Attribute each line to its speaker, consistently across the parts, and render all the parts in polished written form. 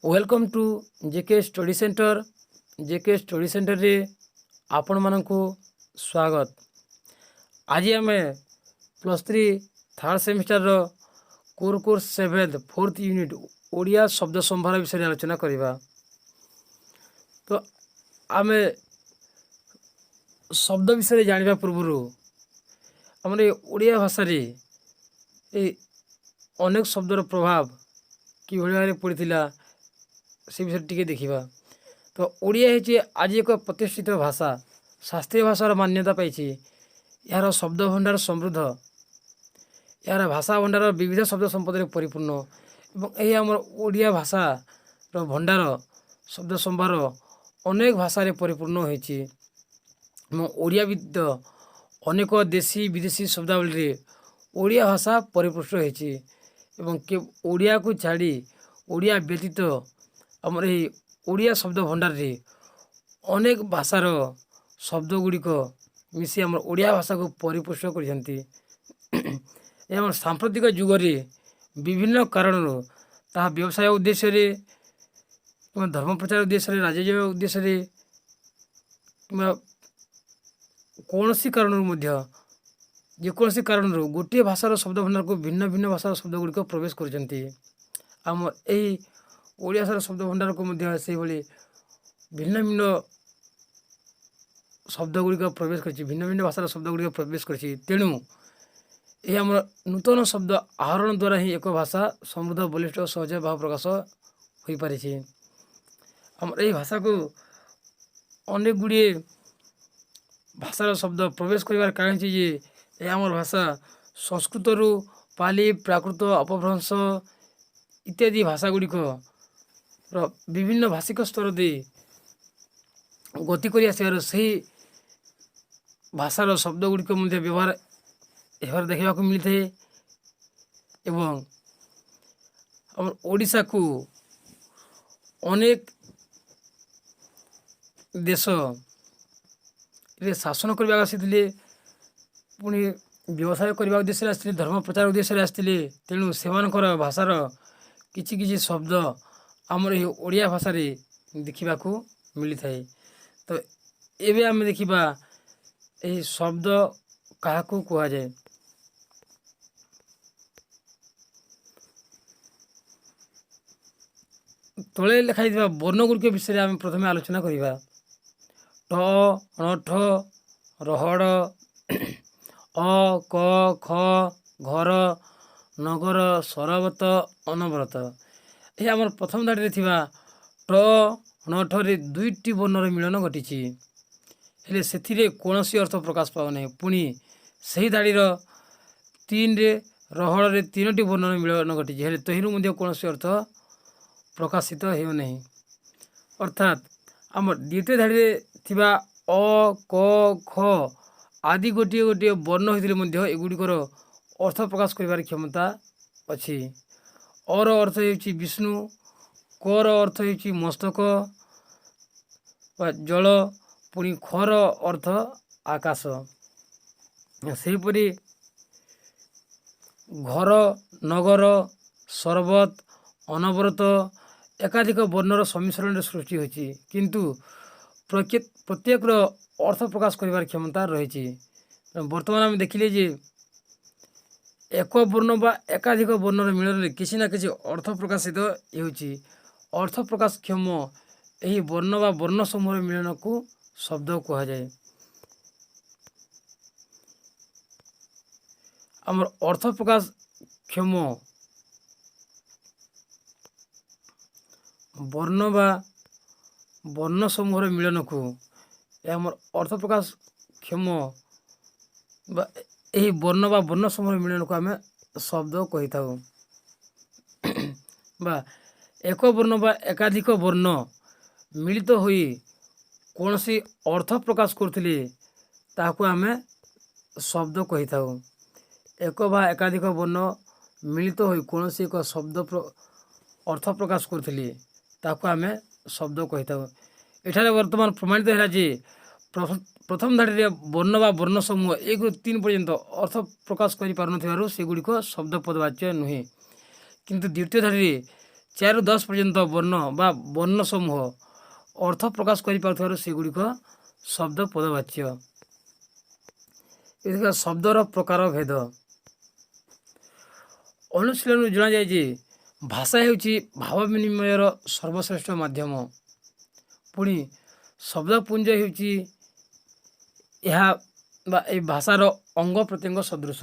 Speaker 1: Welcome to JK study center. JK study center रे आपण मानकु स्वागत। आज आम +3 थर्ड सेमिस्टर रो कोर्स 7 4th यूनिट ओडिया शब्द संभार विषय आलोचना करवा। तो आम शब्द विषय जाना पूर्व आम ओडिया भाषा रे अनेक शब्दर प्रभाव कि भाव पड़ा से विषय टी देखा। तो ओडिया है आज एक प्रतिष्ठित भाषा, शास्त्रीय भाषार मान्यता पाई। यार शब्द भंडार समृद्ध, यार भाषा भंडार विविध शब्द संपद परिपूर्ण और यही आम ओडिया भाषार भंडार शब्द संभार अनेक भाषा परिपूर्ण होती। ओडियाविद अनेक देशी विदेशी शब्दावली ओडिया भाषा परिपुष्ट होती। ओडिया को छाड़ी ओडिया व्यतीत आमर यही ओडिया शब्द भंडार रे अनेक भाषार शब्द गुड़िक मिसी आम ओडिया भाषा को परिपुष्ट कर सांप्रतिक जुगरे विभिन्न कारण ता व्यवसाय उद्देश्य धर्म प्रचार उद्देश्य राजकीय उद्देश्य कौन सी कारण जेकोसी कारण गोटे भाषार शब्द भंडार को भिन्न भिन्न भाषार शब्द गुड़िक प्रवेश करम ओडिया शब्द भंडार को से भिन्न भिन्न शब्द गुड़िक प्रवेश कर भिन्न भिन्न भाषार शब्द गुड़िक प्रवेश कर तेणु यह आम नूतन शब्द आहरण द्वारा ही एक भाषा समृद्ध बलिष्ठ और सहज भाव प्रकाश हो पारे। आम यही भाषा को अनेक गुड़े भाषार शब्द प्रवेश कर कारण यह आम भाषा संस्कृत रु पाली प्राकृत अपभ्रंश इत्यादि भाषा गुड़िक विभिन्न भाषिक स्तर दे गति कर आसार से भाषार शब्द गुड़िक व्यवहार एवं देखा मिलता है। एवं आम ओडिशा को अनेक देश रे शासन करने आसी पुणी व्यवसाय करने उद्देश्य आसते धर्म प्रचार उद्देश्य आसते तेणु से भाषार किछि किछि शब्द आमर ये ओडिया भाषा रे देखा मिलता है। तो एबे आम देखा यही शब्द क्या कह जाए। तले लिखाई वर्ण गुड़िक विषय आम प्रथम आलोचना करवा। ठ अणठ रहड़ अ क ख घर नगर सरबत अनवरत यह आम प्रथम धाड़ी ट अणठ दुईटी वर्णर मिलन घटी हेले से कौन सी अर्थ प्रकाश पाऊना। पुणी से ही धाड़ीर 3 रे रहड़ 3टी वर्णर मिलन घटी हेले तहिरु कौन सी अर्थ प्रकाशित होना। अर्थात आम द्वितीय धाड़ी अ क ख आदि गोटे गोटे वर्ण होते एगुड़िकर अर्थ प्रकाश कर क्षमता अच्छी। अर अर्थ हो विष्णु, कर अर्थ हो मस्तक जल, पुणी खर अर्थ आकाश। सेहीपरि घर नगर सरबत अनवरत एकाधिक वर्णर सम्मिश्रण सृष्टि होती किंतु प्रत्येक अर्थ प्रकाश कर क्षमता रही। बर्तमान आम देखिले एक वर्ण बा एकाधिक वर्णर मिलन किसी ना किसी अर्थ प्रकाशित होती। अर्थ प्रकाश क्षम यही वर्ण बा वर्ण समूह मिलन को शब्द कह जाए। आम अर्थ प्रकाश क्षम वर्ण बा वर्ण समूह मिलन को आम अर्थ प्रकाश क्षम यही वर्ण बा वर्ण समूह मिलन को आम शब्द कही था। एक वर्ण बा एकाधिक वर्ण मिलित होई कौन सी अर्थ प्रकाश करथिले ताकू आम शब्द कही था। एक बा एकाधिक वर्ण मिलित होई कौन सी एक शब्द अर्थ प्रकाश करथिले ताकू आम शब्द कही था। एठारे वर्तमान प्रमाणित है प्रथम धाड़ी वर्ण बा वर्ण समूह 1 ରୁ 3 पर्यंत अर्थ प्रकाश कर पार से गुड़िक शब्द पदवाच्य नुहे किंतु द्वितीय धाड़ी 4 ରୁ 10 ପର୍ଯ୍ୟନ୍ତ ବର୍ଣ୍ଣ ବା ବର୍ଣ୍ଣ ସମୂହ ଅର୍ଥ ପ୍ରକାଶ କରିପାରୁଥିବାରୁ ସେଗୁଡ଼ିକ ଶବ୍ଦ ପଦବାଚ୍ୟ। ଏଥିରେ ଶବ୍ଦର ପ୍ରକାର ଭେଦ। ଅନୁଶୀଳନରୁ ଜଣାଯାଏ ଯେ ଭାଷା ହେଉଛି ଭାବ ବିନିମୟର ସର୍ବଶ୍ରେଷ୍ଠ ମାଧ୍ୟମ। ପୁଣି ଶବ୍ଦପୁଞ୍ଜ ହେଉଛି ଏହା ବା ଏହି ଭାଷାର ଅଙ୍ଗ ପ୍ରତ୍ୟଙ୍ଗ ସଦୃଶ।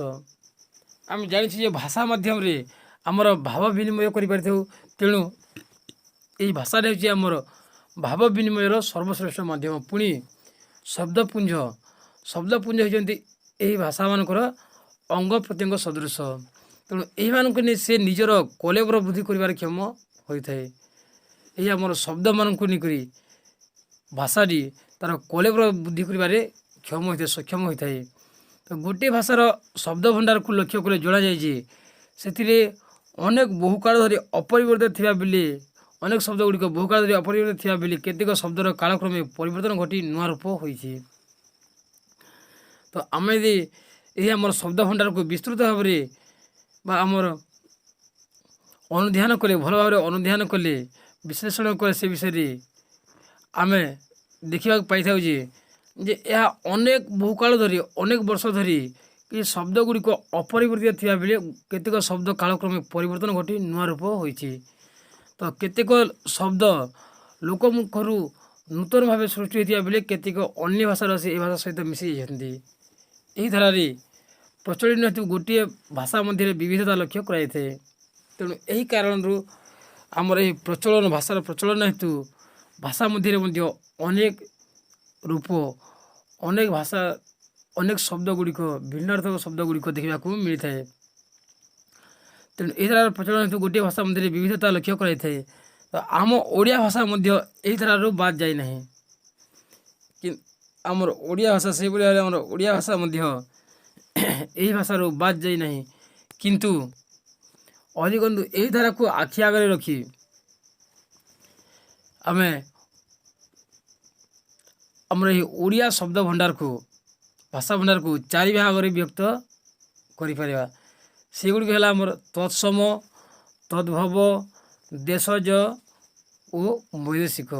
Speaker 1: ଆମେ ଜାଣିଛୁ ଯେ ଭାଷା ମାଧ୍ୟମରେ ଆମର ଭାବ ବିନିମୟ କରିପାରିଥାଉ। ତେଣୁ ଏହି ଭାଷାଟା ହେଉଛି ଆମର ଭାବ ବିନିମୟର ସର୍ବଶ୍ରେଷ୍ଠ ମାଧ୍ୟମ। ପୁଣି ଶବ୍ଦପୁଞ୍ଜ ହେଉଛନ୍ତି ଏହି ଭାଷାମାନଙ୍କର ଅଙ୍ଗ ପ୍ରତ୍ୟଙ୍ଗ ସଦୃଶ। ତେଣୁ ଏହିମାନଙ୍କୁ ନେଇ ସେ ନିଜର କଲେବର ବୃଦ୍ଧି କରିବାର କ୍ଷମ ହୋଇଥାଏ। ଏହି ଆମର ଶବ୍ଦମାନଙ୍କୁ ନେଇକରି ଭାଷାଟି ତା'ର କଲେବର ବୃଦ୍ଧି କରିବାରେ ସକ୍ଷମ ହୋଇଥାଏ। ତ ଗୋଟିଏ ଭାଷାର ଶବ୍ଦ ଭଣ୍ଡାରକୁ ଲକ୍ଷ୍ୟ କଲେ ଜଣାଯାଏ ଯେ ସେଥିରେ ଅନେକ ବହୁକାଳ ଧରି ଅପରିବର୍ତ୍ତିତ ଥିବା ବେଳେ ଅନେକ ଶବ୍ଦ ଗୁଡ଼ିକ ବହୁକାଳ ଧରି ଅପରିବର୍ତ୍ତିତ ଥିବା ବେଳେ କେତେକ ଶବ୍ଦର କାଳକ୍ରମେ ପରିବର୍ତ୍ତନ ଘଟି ନୂଆ ରୂପ ହୋଇଛି। ତ ଆମେ ଯଦି ଏହି ଆମର ଶବ୍ଦ ଭଣ୍ଡାରକୁ ବିସ୍ତୃତ ଭାବରେ ବା ଆମର ଅନୁଧ୍ୟାନ କଲେ, ଭଲ ଭାବରେ ଅନୁଧ୍ୟାନ କଲେ, ବିଶ୍ଳେଷଣ କଲେ, ସେ ବିଷୟରେ ଆମେ ଦେଖିବାକୁ ପାଇଥାଉ ଯେ ଏହା ଅନେକ ବହୁକାଳ ଧରି ଅନେକ ବର୍ଷ ଧରି ଏ ଶବ୍ଦ ଗୁଡ଼ିକ ଅପରିବର୍ତ୍ତିତ ଥିବା ବେଳେ କେତେକ ଶବ୍ଦ କାଳକ୍ରମେ ପରିବର୍ତ୍ତନ ଘଟି ନୂଆ ରୂପ ହୋଇଛି। ତ କେତେକ ଶବ୍ଦ ଲୋକମୁଖରୁ ନୂତନ ଭାବେ ସୃଷ୍ଟି ହୋଇଥିବା ବେଳେ କେତେକ ଅନ୍ୟ ଭାଷାର ଆସି ଏ ଭାଷା ସହିତ ମିଶି ଯାଇଛନ୍ତି। ଏହି ଧାରାରେ ପ୍ରଚଳିତ ହେତୁ ଗୋଟିଏ ଭାଷା ମଧ୍ୟରେ ବିବିଧତା ଲକ୍ଷ୍ୟ କରାଯାଇଥାଏ। ତେଣୁ ଏହି କାରଣରୁ ଆମର ଏହି ଭାଷାର ପ୍ରଚଳନ ହେତୁ ଭାଷା ମଧ୍ୟରେ ମଧ୍ୟ ଅନେକ ରୂପ, ଅନେକ ଶବ୍ଦ ଗୁଡ଼ିକ, ଭିନ୍ନାର୍ଥକ ଶବ୍ଦ ଗୁଡ଼ିକ ଦେଖିବାକୁ ମିଳିଥାଏ। ତେଣୁ ଏହି ଧାରାର ପ୍ରଚଳନ ହେତୁ ଗୋଟିଏ ଭାଷା ମଧ୍ୟରେ ବିବିଧତା ଲକ୍ଷ୍ୟ କରାଯାଇଥାଏ। ତ ଆମ ଓଡ଼ିଆ ଭାଷା ମଧ୍ୟ ଏହି ଧାରାରୁ ବାଦ ଯାଇନାହିଁ। ଆମର ଓଡ଼ିଆ ଭାଷା ସେହିଭଳି ଭାବରେ ଆମର ଓଡ଼ିଆ ଭାଷା ମଧ୍ୟ ଏହି ଭାଷାରୁ ବାଦ ଯାଇନାହିଁ। କିନ୍ତୁ ଅଧିକନ୍ତୁ ଏହି ଧାରାକୁ ଆଖି ଆଗରେ ରଖି ଆମେ ଆମର ଏହି ଓଡ଼ିଆ ଶବ୍ଦ ଭଣ୍ଡାରକୁ, ଭାଷା ଭଣ୍ଡାରକୁ 4 ଭାଗରେ ବିଭକ୍ତ କରିପାରିବା। ସେଗୁଡ଼ିକ ହେଲା ଆମର ତତ୍ସମ, ତଦ୍ଭବ, ଦେଶଜ ଓ ବୈଦେଶିକ।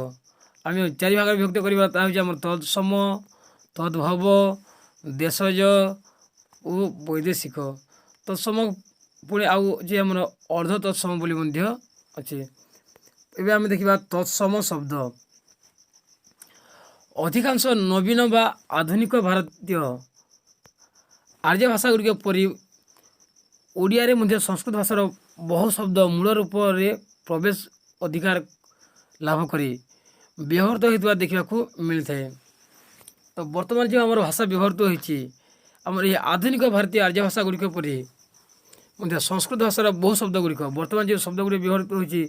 Speaker 1: ଆମେ 4 ଭାଗରେ ବିଭକ୍ତ କରିବା। ତାହା ହେଉଛି ଆମର ତତ୍ସମ, ତଦ୍ଭବ, ଦେଶଜ ଓ ବୈଦେଶିକ। ତତ୍ସମ ପୁଣି ଆଉ ଯେ ଆମର ଅର୍ଦ୍ଧ ତତ୍ସମ ବୋଲି ମଧ୍ୟ ଅଛି। ଏବେ ଆମେ ଦେଖିବା ତତ୍ସମ ଶବ୍ଦ। ଅଧିକାଂଶ ନବୀନ ବା ଆଧୁନିକ ଭାରତୀୟ ଆର୍ଯ୍ୟ ଭାଷା ଗୁଡ଼ିକ ପରି ଓଡ଼ିଆରେ ମଧ୍ୟ ସଂସ୍କୃତ ଭାଷାର ବହୁ ଶବ୍ଦ ମୂଳ ରୂପରେ ପ୍ରବେଶ ଅଧିକାର ଲାଭ କରି ବ୍ୟବହୃତ ହେଉଥିବା ଦେଖିବାକୁ ମିଳିଥାଏ। ତ ବର୍ତ୍ତମାନ ଯେଉଁ ଆମର ଭାଷା ବ୍ୟବହୃତ ହୋଇଛି, ଆମର ଏହି ଆଧୁନିକ ଭାରତୀୟ ଆର୍ଯ୍ୟ ଭାଷା ଗୁଡ଼ିକ ପରି ମଧ୍ୟ ସଂସ୍କୃତ ଭାଷାର ବହୁ ଶବ୍ଦ ଗୁଡ଼ିକ ବର୍ତ୍ତମାନ ଯେଉଁ ଶବ୍ଦ ଗୁଡ଼ିକ ବ୍ୟବହୃତ ହୋଇଛି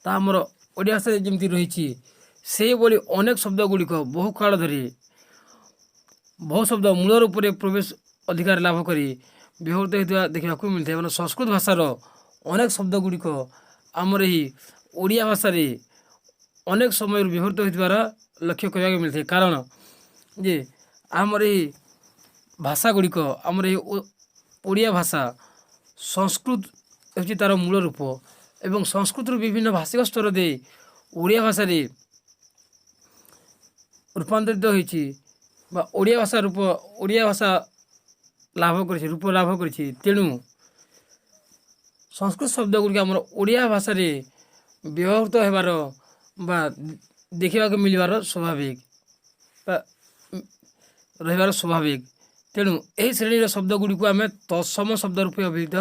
Speaker 1: ତାହା ଆମର ଓଡ଼ିଆ ଭାଷାରେ ଯେମିତି ରହିଛି, ସେହିଭଳି ଅନେକ ଶବ୍ଦ ଗୁଡ଼ିକ ବହୁ କାଳ ଧରି ବହୁ ଶବ୍ଦ ମୂଳ ରୂପରେ ପ୍ରବେଶ ଅଧିକାର ଲାଭ କରି ବ୍ୟବହୃତ ହେଉଥିବା ଦେଖିବାକୁ ମିଳିଥାଏ। ମାନେ ସଂସ୍କୃତ ଭାଷାର ଅନେକ ଶବ୍ଦ ଗୁଡ଼ିକ ଆମର ଏହି ଓଡ଼ିଆ ଭାଷାରେ ଅନେକ ସମୟରୁ ବ୍ୟବହୃତ ହୋଇଥିବାର ଲକ୍ଷ୍ୟ କରିବାକୁ ମିଳିଥାଏ। କାରଣ ଯେ ଆମର ଏହି ଭାଷା ଗୁଡ଼ିକ, ଆମର ଏହି ଓଡ଼ିଆ ଭାଷା ସଂସ୍କୃତ ହେଉଛି ତା'ର ମୂଳ ରୂପ ଏବଂ ସଂସ୍କୃତରୁ ବିଭିନ୍ନ ଭାଷିକ ସ୍ତର ଦେଇ ଓଡ଼ିଆ ଭାଷାରେ ରୂପାନ୍ତରିତ ହୋଇଛି ବା ଓଡ଼ିଆ ଭାଷା ରୂପ ଲାଭ କରିଛି। ତେଣୁ ସଂସ୍କୃତ ଶବ୍ଦ ଗୁଡ଼ିକ ଆମର ଓଡ଼ିଆ ଭାଷାରେ ବ୍ୟବହୃତ ହେବାର ବା ଦେଖିବାକୁ ମିଳିବାର ସ୍ୱାଭାବିକ ବା ରହିବାର ସ୍ୱାଭାବିକ। ତେଣୁ ଏହି ଶ୍ରେଣୀର ଶବ୍ଦ ଗୁଡ଼ିକୁ ଆମେ ତତ୍ସମ ଶବ୍ଦ ରୂପେ ଅଭିହିତ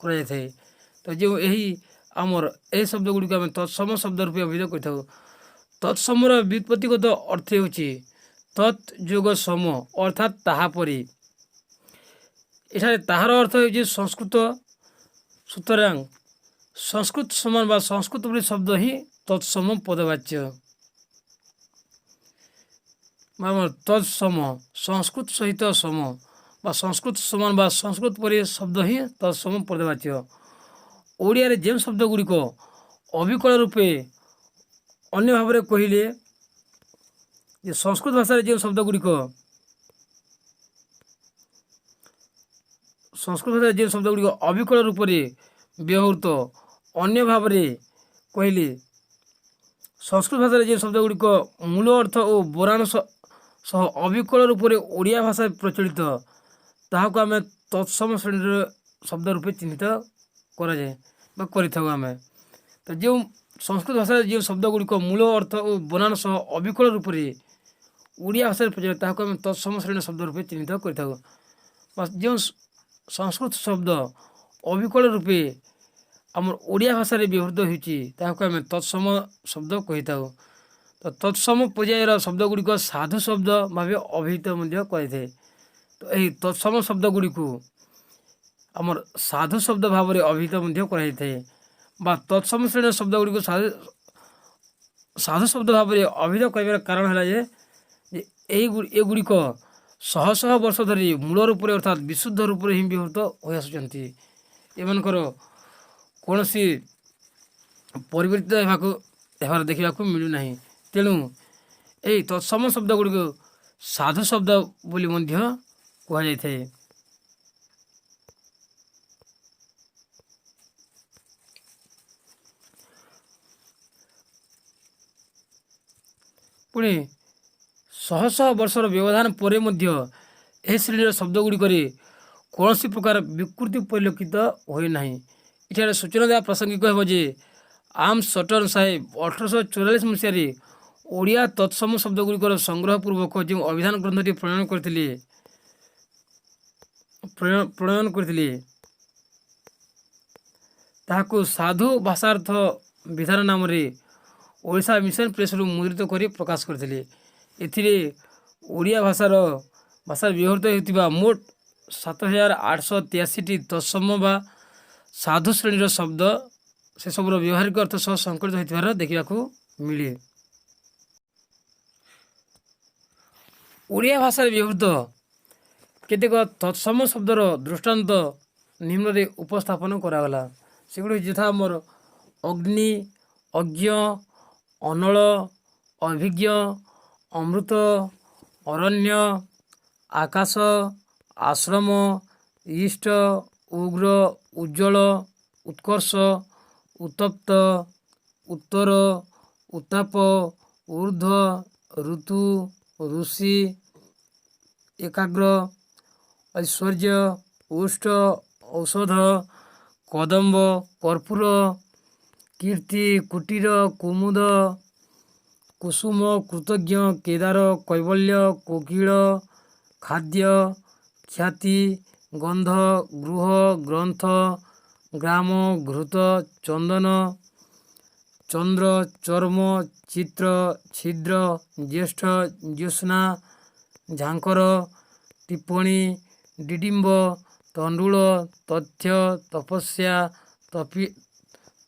Speaker 1: କରାଯାଇଥାଏ। ତ ଯେଉଁ ଏହି ଶବ୍ଦ ଗୁଡ଼ିକୁ ଆମେ ତତ୍ସମ ଶବ୍ଦ ରୂପେ ଅଭିହିତ କରିଥାଉ। ତତ୍ସମର ବ୍ୟୁତ୍ପତ୍ତିଗତ ଅର୍ଥ ହେଉଛି ତତ୍ ଯୋଗ ସମ, ଅର୍ଥାତ୍ ତାହା ପରି। ଏଠାରେ ତାହାର ଅର୍ଥ ହେଉଛି ସଂସ୍କୃତ। ସୁତରାଂ ସଂସ୍କୃତ ସମାନ ବା ସଂସ୍କୃତ ପରି ଶବ୍ଦ ହିଁ ତତ୍ସମ ପଦବାଚ୍ୟ। ତତ୍ସମ ସଂସ୍କୃତ ସହିତ ସମ ବା ସଂସ୍କୃତ ସମାନ ବା ସଂସ୍କୃତ ପରି ଶବ୍ଦ ହିଁ ତତ୍ସମ ପଦବାଚ୍ୟ। ଓଡ଼ିଆରେ ଯେଉଁ ଶବ୍ଦ ଗୁଡ଼ିକ ଅବିକଳ ରୂପେ ଅନ୍ୟ ଭାବରେ କହିଲେ ଯେ ସଂସ୍କୃତ ଭାଷାରେ ଯେଉଁ ଶବ୍ଦ ଗୁଡ଼ିକ ଅବିକଳ ରୂପରେ ବ୍ୟବହୃତ ଅନ୍ୟ ଭାବରେ କହିଲି ସଂସ୍କୃତ ଭାଷାରେ ଯେଉଁ ଶବ୍ଦ ଗୁଡ଼ିକ ମୂଳ ଅର୍ଥ ଓ ବରାଣ ସହ ଅବିକଳ ରୂପରେ ଓଡ଼ିଆ ଭାଷା ପ୍ରଚଳିତ ତାହାକୁ ଆମେ ତତ୍ସମ ଶ୍ରେଣୀର ଶବ୍ଦ ରୂପେ ଚିହ୍ନିତ କରାଯାଏ ବା କରିଥାଉ ଆମେ। ତ ଯେଉଁ ସଂସ୍କୃତ ଭାଷାରେ ଯେଉଁ ଶବ୍ଦ ଗୁଡ଼ିକ ମୂଳ ଅର୍ଥ ଓ ବନାନ ସହ ଅବିକଳ ରୂପରେ ଓଡ଼ିଆ ଭାଷାରେ ପ୍ରଚଳିତ ତାହାକୁ ଆମେ ତତ୍ସମ ଶ୍ରେଣୀର ଶବ୍ଦ ରୂପେ ଚିହ୍ନିତ କରିଥାଉ। ବା ଯେଉଁ ସଂସ୍କୃତ ଶବ୍ଦ ଅବିକଳ ରୂପେ ଆମର ଓଡ଼ିଆ ଭାଷାରେ ବ୍ୟବହୃତ ହେଉଛି ତାହାକୁ ଆମେ ତତ୍ସମ ଶବ୍ଦ କହିଥାଉ। ତ ତତ୍ସମ ପର୍ଯ୍ୟାୟର ଶବ୍ଦ ଗୁଡ଼ିକ ସାଧୁ ଶବ୍ଦ ଭାବେ ଅଭିହିତ ମଧ୍ୟ କରାଯାଇଥାଏ। ତ ଏହି ତତ୍ସମ ଶବ୍ଦ ଗୁଡ଼ିକୁ ଆମର ସାଧୁ ଶବ୍ଦ ଭାବରେ ଅଭିହିତ ମଧ୍ୟ କରାଯାଇଥାଏ ବା ତତ୍ସମ ଶ୍ରେଣୀର ଶବ୍ଦ ଗୁଡ଼ିକୁ ସାଧୁ ଶବ୍ଦ ଭାବରେ ଅଭିହିତ କରିବାର କାରଣ ହେଲା ଯେ ଏଗୁଡ଼ିକ ଶହ ଶହ ବର୍ଷ ଧରି ମୂଳ ରୂପରେ ଅର୍ଥାତ୍ ବିଶୁଦ୍ଧ ରୂପରେ ହିଁ ବ୍ୟବହୃତ ହୋଇ ଆସୁଛନ୍ତି। ଏମାନଙ୍କର କୌଣସି ପରିବର୍ତ୍ତିତ ହେବାର ଦେଖିବାକୁ ମିଳୁନାହିଁ। ତେଣୁ ଏହି ତତ୍ସମ ଶବ୍ଦ ଗୁଡ଼ିକୁ ସାଧୁ ଶବ୍ଦ ବୋଲି ମଧ୍ୟ କୁହାଯାଇଥାଏ। ପୁଣି ଶହ ଶହ ବର୍ଷର ବ୍ୟବଧାନ ପରେ ମଧ୍ୟ ଏହି ଶ୍ରେଣୀର ଶବ୍ଦ ଗୁଡ଼ିକରେ କୌଣସି ପ୍ରକାର ବିକୃତି ପରିଲକ୍ଷିତ ହୋଇନାହିଁ। ଏଠାରେ ସୂଚନା ଦେବା ପ୍ରାସଙ୍ଗିକ ହେବ ଯେ ଆର୍ମସ୍ ସଟନ୍ ସାହେବ 1844 ମସିହାରେ ଓଡ଼ିଆ ତତ୍ସମ ଶବ୍ଦ ଗୁଡ଼ିକର ସଂଗ୍ରହ ପୂର୍ବକ ଯେଉଁ ଅଭିଧାନ ଗ୍ରନ୍ଥଟି ପ୍ରଣୟନ କରିଥିଲେ ତାହାକୁ ସାଧୁ ଭାଷାର୍ଥ ବିଧାନ ନାମରେ ଓଡ଼ିଶା ମିଶନ ପ୍ରେସରୁ ମୁଦ୍ରିତ କରି ପ୍ରକାଶ କରିଥିଲେ। ଏଥିରେ ଓଡ଼ିଆ ଭାଷାରେ ବ୍ୟବହୃତ ହେଉଥିବା ମୋଟ 7883ଟି ତତ୍ସମ ବା ସାଧୁ ଶ୍ରେଣୀର ଶବ୍ଦ ସେସବୁର ବ୍ୟବହାରିକ ଅର୍ଥ ସହ ସଂକଳିତ ହୋଇଥିବାର ଦେଖିବାକୁ ମିଳେ। ଓଡ଼ିଆ ଭାଷାରେ ବ୍ୟବହୃତ କେତେକ ତତ୍ସମ ଶବ୍ଦର ଦୃଷ୍ଟାନ୍ତ ନିମ୍ନରେ ଉପସ୍ଥାପନ କରାଗଲା। ସେଗୁଡ଼ିକ ଯଥା ଆମର ଅଗ୍ନି, ଅଜ୍ଞ, ଅନଳ, ଅଭିଜ୍ଞ, ଅମୃତ, ଅରଣ୍ୟ, ଆକାଶ, ଆଶ୍ରମ, ଇଷ୍ଟ, ଉଗ୍ର, ଉଜ୍ଜଳ, ଉତ୍କର୍ଷ, ଉତ୍ତପ୍ତ, ଉତ୍ତର, ଉତ୍ତାପ, ଊର୍ଦ୍ଧ୍ୱ, ଋତୁ, ଋଷି, ଏକାଗ୍ର, ଐଶ୍ୱର୍ଯ୍ୟ, ଉଷ୍ଟ, ଔଷଧ, କଦମ୍ବ, କର୍ପୂର, କୀର୍ତ୍ତି, କୁଟୀର, କୁମୁଦ, କୁସୁମ, କୃତଜ୍ଞ, କେଦାର, କୈବଲ୍ୟ, କୋକିଳ, ଖାଦ୍ୟ, ଖ୍ୟାତି, ଗନ୍ଧ, ଗୃହ, ଗ୍ରନ୍ଥ, ଗ୍ରାମ, ଘୃତ, ଚନ୍ଦନ, ଚନ୍ଦ୍ର, ଚର୍ମ, ଚିତ୍ର, ଛିଦ୍ର, ଜ୍ୟେଷ୍ଠ, ଜ୍ୟୋତ୍ସ୍ନା, ଝାଙ୍କର, ଟିପ୍ପଣୀ, ଡିଡିମ୍ବ, ତଣ୍ଡୁଳ, ତଥ୍ୟ, ତପସ୍ୟା,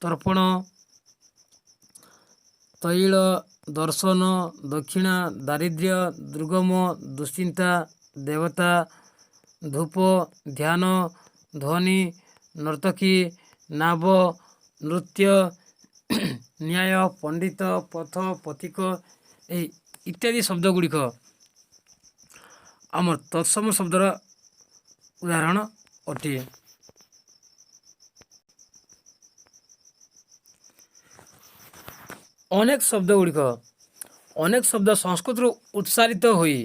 Speaker 1: ତର୍ପଣ, ତୈଳ, ଦର୍ଶନ, ଦକ୍ଷିଣା, ଦାରିଦ୍ର୍ୟ, ଦୁର୍ଗମ, ଦୁଶ୍ଚିନ୍ତା, ଦେବତା, ଧୂପ, ଧ୍ୟାନ, ଧ୍ୱନି, ନର୍ତ୍ତକୀ, ନାବ, ନୃତ୍ୟ, ନ୍ୟାୟ, ପଣ୍ଡିତ, ପଥ, ପଥିକ ଏହି ଇତ୍ୟାଦି ଶବ୍ଦ ଗୁଡ଼ିକ ଆମର ତତ୍ସମ ଶବ୍ଦର ଉଦାହରଣ ଅଟେ। ଅନେକ ଶବ୍ଦ ସଂସ୍କୃତରୁ ଉତ୍ସାରିତ ହୋଇ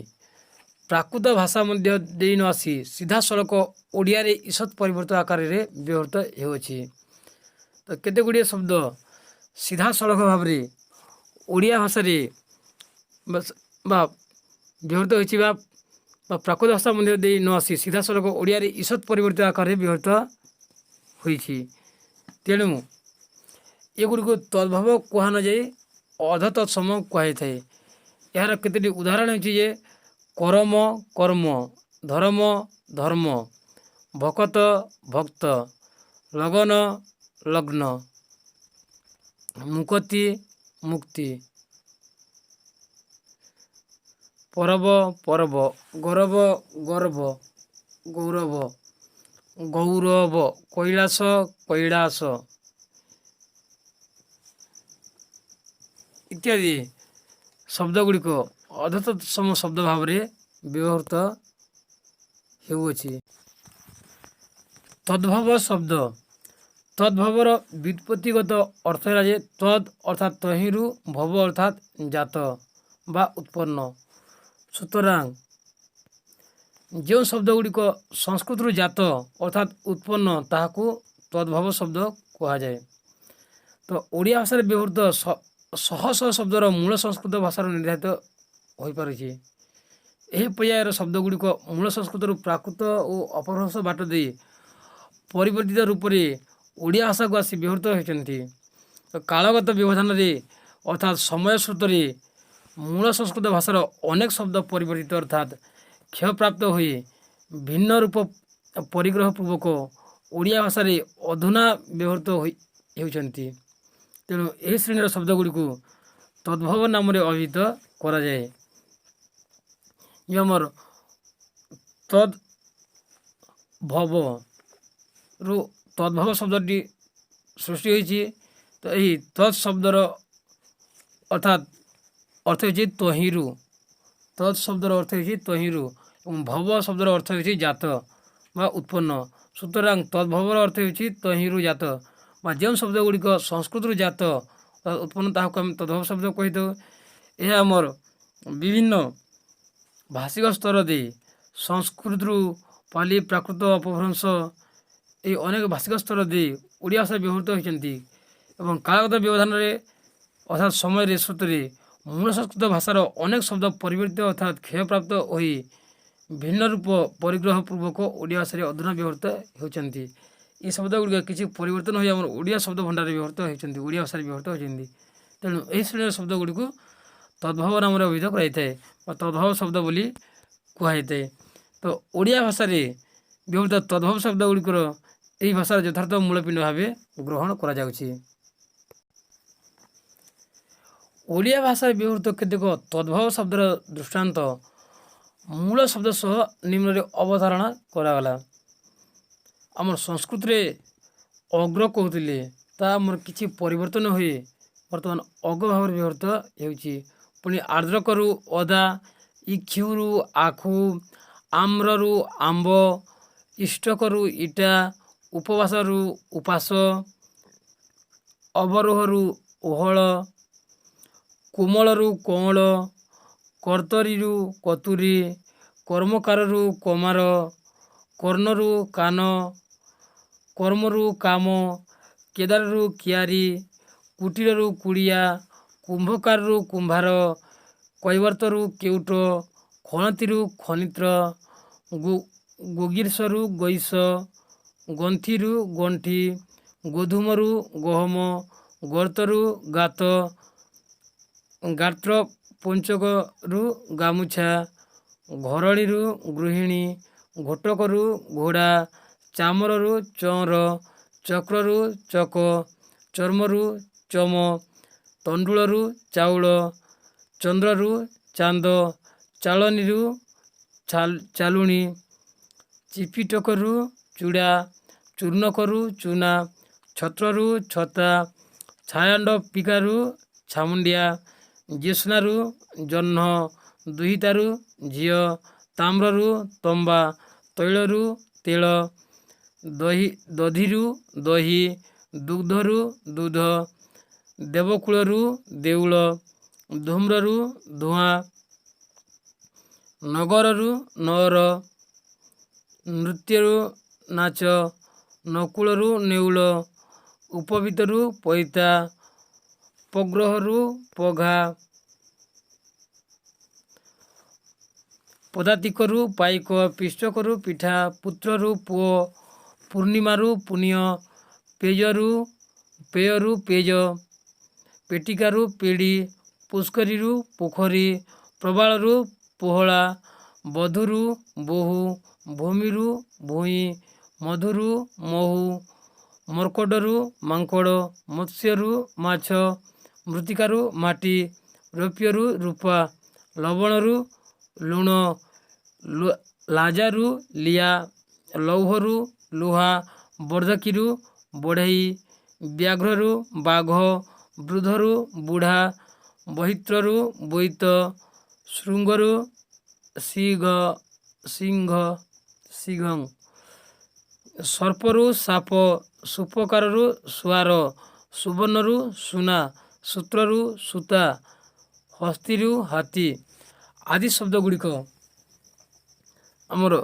Speaker 1: ପ୍ରାକୃତ ଭାଷା ମଧ୍ୟ ଦେଇ ନ ଆସି ସିଧାସଳଖ ଓଡ଼ିଆରେ ଈଷତ୍ ପରିବର୍ତ୍ତ ଆକାରରେ ବ୍ୟବହୃତ ହେଉଅଛି। ତ କେତେ ଗୁଡ଼ିଏ ଶବ୍ଦ ସିଧାସଳଖ ଭାବରେ ଓଡ଼ିଆ ଭାଷାରେ ବା ବ୍ୟବହୃତ ହୋଇଛି ବା ପ୍ରାକୃତ ଭାଷା ମଧ୍ୟ ଦେଇ ନ ଆସି ସିଧାସଳଖ ଓଡ଼ିଆରେ ଈଷତ୍ ପରିବର୍ତ୍ତିତ ଆକାରରେ ବ୍ୟବହୃତ ହୋଇଛି। ତେଣୁ ଏଗୁଡ଼ିକୁ ତଦ୍ଭବ କୁହା ନଯାଇ ଅଧତତ୍ସମ କୁହାଯାଇଥାଏ। ଏହାର କେତୋଟି ଉଦାହରଣ ହେଉଛି ଯେ କରମ, କର୍ମ, ଧରମ, ଧର୍ମ, ଭକତ, ଭକ୍ତ, ଲଗନ, ଲଗ୍ନ, ମୁକତି, ମୁକ୍ତି, ପରବ, ପରବ, ଗରବ, ଗର୍ବ, ଗୌରବ, ଗୌରବ, କୈଳାସ, କୈଳାସ ଇତ୍ୟାଦି ଶବ୍ଦ ଗୁଡ଼ିକ ଅଧତତ୍ସମ ଶବ୍ଦ ଭାବରେ ବ୍ୟବହୃତ ହେଉଅଛି। ତଦ୍ଭବ ଶବ୍ଦ তদ্ভবর ব্যুৎপত্তিগত অর্থ ହେଲା যে তদ অর্থাৎ তহিঁরু, ভব অর্থাৎ জাত বা উৎপন্ন। সুতরাং ଯେଉଁ ଶବ୍ଦ ଗୁଡ଼ିକ ସଂସ୍କୃତରୁ ଜାତ ଅର୍ଥାତ୍ ଉତ୍ପନ୍ନ ତାହାକୁ ତଦ୍ଭବ ଶବ୍ଦ କୁହାଯାଏ। ତ ଓଡ଼ିଆ ଭାଷାରେ ବ୍ୟବହୃତ ଶହ ଶହ ଶବ୍ଦର ମୂଳ ସଂସ୍କୃତ ଭାଷାରୁ ନିର୍ଦ୍ଧାରିତ ହୋଇପାରୁଛି। ଏହି ପର୍ଯ୍ୟାୟର ଶବ୍ଦ ଗୁଡ଼ିକ ମୂଳ ସଂସ୍କୃତରୁ ପ୍ରାକୃତ ଓ ଅପଭ୍ରଂଶ ବାଟ ଦେଇ ପରିବର୍ତ୍ତିତ ରୂପରେ ଓଡ଼ିଆ ଭାଷାକୁ ଆସି ବ୍ୟବହୃତ ହେଉଛନ୍ତି। କାଳଗତ ବ୍ୟବଧାନରେ ଅର୍ଥାତ୍ ସମୟ ସ୍ରୋତରେ ମୂଳ ସଂସ୍କୃତ ଭାଷାର ଅନେକ ଶବ୍ଦ ପରିବର୍ତ୍ତିତ ଅର୍ଥାତ୍ କ୍ଷୟପ୍ରାପ୍ତ ହୋଇ ଭିନ୍ନ ରୂପ ପରିଗ୍ରହ ପୂର୍ବକ ଓଡ଼ିଆ ଭାଷାରେ ଅଧୁନା ବ୍ୟବହୃତ ହେଉଛନ୍ତି। ତେଣୁ ଏହି ଶ୍ରେଣୀର ଶବ୍ଦ ଗୁଡ଼ିକୁ ତଦ୍ଭବ ନାମରେ ଅଭିହିତ କରାଯାଏ। ଯେଉଁ ଆମର ତଦ୍ଭବରୁ ତଦ୍ଭବ ଶବ୍ଦଟି ସୃଷ୍ଟି ହୋଇଛି। ତ ଏହି ତତ୍ ଶବ୍ଦର ଅର୍ଥାତ୍ ଅର୍ଥ ହେଉଛି ତହିଁରୁ, ତତ୍ ଶବ୍ଦର ଅର୍ଥ ହେଉଛି ତହିଁରୁ ଏବଂ ଭବ ଶବ୍ଦର ଅର୍ଥ ହେଉଛି ଜାତ ବା ଉତ୍ପନ୍ନ। ସୁତରାଂ ତଦ୍ଭବର ଅର୍ଥ ହେଉଛି ତହିଁରୁ ଜାତ ବା ଯେଉଁ ଶବ୍ଦ ଗୁଡ଼ିକ ସଂସ୍କୃତରୁ ଜାତ ଉତ୍ପନ୍ନ ତାହାକୁ ଆମେ ତଦ୍ଭବ ଶବ୍ଦ କହିଥାଉ। ଏହା ଆମର ବିଭିନ୍ନ ଭାଷିକ ସ୍ତର ଦେଇ ସଂସ୍କୃତରୁ ପାଲି, ପ୍ରାକୃତ, ଅପଭ୍ରଂଶ ଏହି ଅନେକ ଭାଷିକ ସ୍ତର ଦେଇ ଓଡ଼ିଆ ଭାଷାରେ ବ୍ୟବହୃତ ହୋଇଛନ୍ତି ଏବଂ କାଳଗତ ବ୍ୟବଧାନରେ ଅର୍ଥାତ୍ ସମୟରେ ସ୍ରୋତରେ ମୂଳ ସଂସ୍କୃତ ଭାଷାର ଅନେକ ଶବ୍ଦ ପରିବର୍ତ୍ତିତ ଅର୍ଥାତ୍ କ୍ଷୟପ୍ରାପ୍ତ ହୋଇ ଭିନ୍ନ ରୂପ ପରିଗ୍ରହ ପୂର୍ବକ ଓଡ଼ିଆ ଭାଷାରେ ଅଧୁନା ବ୍ୟବହୃତ ହେଉଛନ୍ତି। ଏହି ଶବ୍ଦ ଗୁଡ଼ିକ କିଛି ପରିବର୍ତ୍ତନ ହୋଇ ଆମର ଓଡ଼ିଆ ଶବ୍ଦ ଭଣ୍ଡାରରେ ବ୍ୟବହୃତ ହେଉଛନ୍ତି, ଓଡ଼ିଆ ଭାଷାରେ ବ୍ୟବହୃତ ହେଉଛନ୍ତି। ତେଣୁ ଏହି ଶ୍ରେଣୀର ଶବ୍ଦ ଗୁଡ଼ିକୁ ତଦ୍ଭବ ନାମରେ ଅଭିହିତ କରାଯାଇଥାଏ ବା ତଦ୍ଭବ ଶବ୍ଦ ବୋଲି କୁହାଯାଇଥାଏ। ତ ଓଡ଼ିଆ ଭାଷାରେ ବ୍ୟବହୃତ ତଦ୍ଭବ ଶବ୍ଦ ଗୁଡ଼ିକର ଏହି ଭାଷାର ଯଥାର୍ଥ ମୂଳପିଣ୍ଡ ଭାବେ ଗ୍ରହଣ କରାଯାଉଛି। ଓଡ଼ିଆ ଭାଷାରେ ବ୍ୟବହୃତ କେତେକ ତଦ୍ଭବ ଶବ୍ଦର ଦୃଷ୍ଟାନ୍ତ ମୂଳ ଶବ୍ଦ ସହ ନିମ୍ନରେ ଅବଧାରଣା କରାଗଲା। ଆମର ସଂସ୍କୃତରେ ଅଗ୍ର କହୁଥିଲେ, ତାହା ଆମର କିଛି ପରିବର୍ତ୍ତନ ହୋଇ ବର୍ତ୍ତମାନ ଅଗ ଭାବରେ ବ୍ୟବହୃତ ହେଉଛି। ପୁଣି ଆର୍ଦ୍ରକରୁ ଅଦା, ଇକ୍ଷୁରୁ ଆଖୁ, ଆମ୍ରରୁ ଆମ୍ବ, ଇଷ୍ଟକରୁ ଇଟା, ଉପବାସରୁ ଉପାସ, ଅବରୋହରୁ ଓହଳ, କୋମଳରୁ କଅଁଳ, କର୍ତ୍ତରୀରୁ କତୁରୀ, କର୍ମକାରରୁ କମାର, କର୍ଣ୍ଣରୁ କାନ, କର୍ମରୁ କାମ, କେଦାରରୁ କିଆରୀ, କୁଟୀରରୁ କୁଡ଼ିଆ, କୁମ୍ଭକାରରୁ କୁମ୍ଭାର, କୈବର୍ତ୍ତରୁ କେଉଟ, ଖଣତିରୁ ଖନିତ୍ର, ଗୋଗିର୍ଷରୁ ଗଇସ, ଗନ୍ଥିରୁ ଗଣ୍ଠି, ଗୋଧୂମରୁ ଗହମ, ଗର୍ତ୍ତରୁ ଗାତ, ଗାତ୍ର ପଞ୍ଚକରୁ ଗାମୁଛା, ଘରଣୀରୁ ଗୃହିଣୀ, ଘୋଟକରୁ ଘୋଡ଼ା, ଚାମରରୁ ଚଅଁର, ଚକ୍ରରୁ ଚକ, ଚର୍ମରୁ ଚମ, ତଣ୍ଡୁଳରୁ ଚାଉଳ, ଚନ୍ଦ୍ରରୁ ଚାନ୍ଦ, ଚାଳନୀରୁ ଚାଲୁଣୀ, ଚିପିଟକରୁ ଚୂଡ଼ା, ଚୂର୍ଣ୍ଣକରୁ ଚୂନା, ଛତ୍ରରୁ ଛତା, ଛାୟାଣ୍ଡବିକାରୁ ଛାମୁଣ୍ଡିଆ, ଜ୍ୟେଷ୍ଣାରୁ ଜହ୍ନ, ଦୁହିତାରୁ ଝିଅ, ତାମ୍ରରୁ ତମ୍ବା, ତୈଳରୁ ତେଳ, ଦଧିରୁ ଦହି, ଦୁଗ୍ଧରୁ ଦୁଧ, ଦେବକୁଳରୁ ଦେଉଳ, ଧୂମ୍ରରୁ ଧୂଆଁ, ନଗରରୁ ନଅର, ନୃତ୍ୟରୁ ନାଚ, ନକୁଳରୁ ନେଉଳ, ଉପବୀତରୁ ପଇତା, ପଗ୍ରହରୁ ପଘା, ପଦାତିକରୁ ପାଇକ, ପିଷ୍ଟକରୁ ପିଠା, ପୁତ୍ରରୁ ପୁଅ, ପୂର୍ଣ୍ଣିମାରୁ ପୁଣ୍ୟ, ପେୟରୁ ପେଜ, ପେଟିକାରୁ ପେଡ଼ି, ପୁଷ୍କରୀରୁ ପୋଖରୀ, ପ୍ରବାଳରୁ ପୋହଳା, ବଧୂରୁ ବୋହୂ, ଭୂମିରୁ ଭୂଇଁ, ମଧୁରୁ ମହୁ, ମର୍କଟରୁ ମାଙ୍କଡ଼, ମତ୍ସ୍ୟରୁ ମାଛ, ମୃତ୍ତିକାରୁ ମାଟି, ରୌପ୍ୟରୁ ରୂପା, ଲବଣରୁ ଲୁଣ, ଲାଜାରୁ ଲିଆ, ଲୌହରୁ ଲୁହା, ବର୍ଦ୍ଧକୀରୁ ବଢ଼େଇ, ବ୍ୟାଘ୍ରରୁ ବାଘ, ବୃଦ୍ଧରୁ ବୁଢ଼ା, ବହିତ୍ରରୁ ବୋଇତ, ଶୃଙ୍ଗରୁ ସିଂହ, ସର୍ପରୁ ସାପ, ସୁପକାରରୁ ସୁଆର, ସୁବର୍ଣ୍ଣରୁ ସୁନା, ସୂତ୍ରରୁ ସୂତା, ହସ୍ତିରୁ ହାତୀ ଆଦି ଶବ୍ଦ ଗୁଡ଼ିକ ଆମର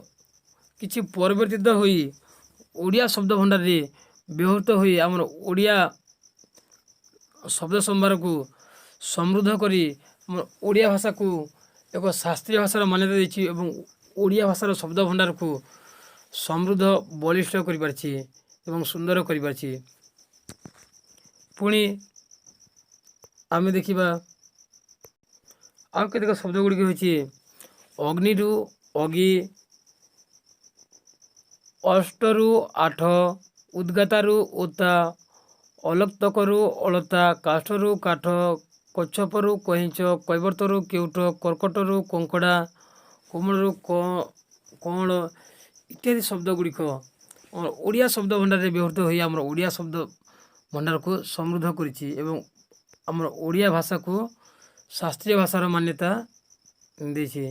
Speaker 1: କିଛି ପରିବର୍ତ୍ତିତ ହୋଇ ଓଡ଼ିଆ ଶବ୍ଦ ଭଣ୍ଡାରରେ ବ୍ୟବହୃତ ହୋଇ ଆମର ଓଡ଼ିଆ ଶବ୍ଦ ସମ୍ଭାରକୁ ସମୃଦ୍ଧ କରି ଆମର ଓଡ଼ିଆ ଭାଷାକୁ ଏକ ଶାସ୍ତ୍ରୀୟ ଭାଷାର ମାନ୍ୟତା ଦେଇଛି ଏବଂ ଓଡ଼ିଆ ଭାଷାର ଶବ୍ଦ ଭଣ୍ଡାରକୁ ସମୃଦ୍ଧ ବଳିଷ୍ଠ କରିପାରିଛି ଏବଂ ସୁନ୍ଦର କରିପାରିଛି। ପୁଣି ଆମେ ଦେଖିବା ଆଉ କେତେକ ଶବ୍ଦ ଗୁଡ଼ିକ ହେଉଛି ଅଗ୍ନିରୁ ଅଗି, ଅଷ୍ଟରୁ ଆଠ, ଉଦ୍ଗାତାରୁ ଉତା, ଅଲୋକ୍ତକରୁ ଅଳତା, କାଷ୍ଠରୁ କାଠ, କଚ୍ଛପରୁ କଇଁଚ, କୈବର୍ତ୍ତରୁ କେଉଟ, କର୍କଟରୁ କଙ୍କଡ଼ା, କୋମଳରୁ କଅଁଳ ଇତ୍ୟାଦି ଶବ୍ଦ ଗୁଡ଼ିକ ଆମର ଓଡ଼ିଆ ଶବ୍ଦ ଭଣ୍ଡାରରେ ବ୍ୟବହୃତ ହୋଇ ଆମର ଓଡ଼ିଆ ଶବ୍ଦ ଭଣ୍ଡାରକୁ ସମୃଦ୍ଧ କରିଛି ଏବଂ ଆମର ଓଡ଼ିଆ ଭାଷାକୁ ଶାସ୍ତ୍ରୀୟ ଭାଷାର ମାନ୍ୟତା ଦେଇଛି।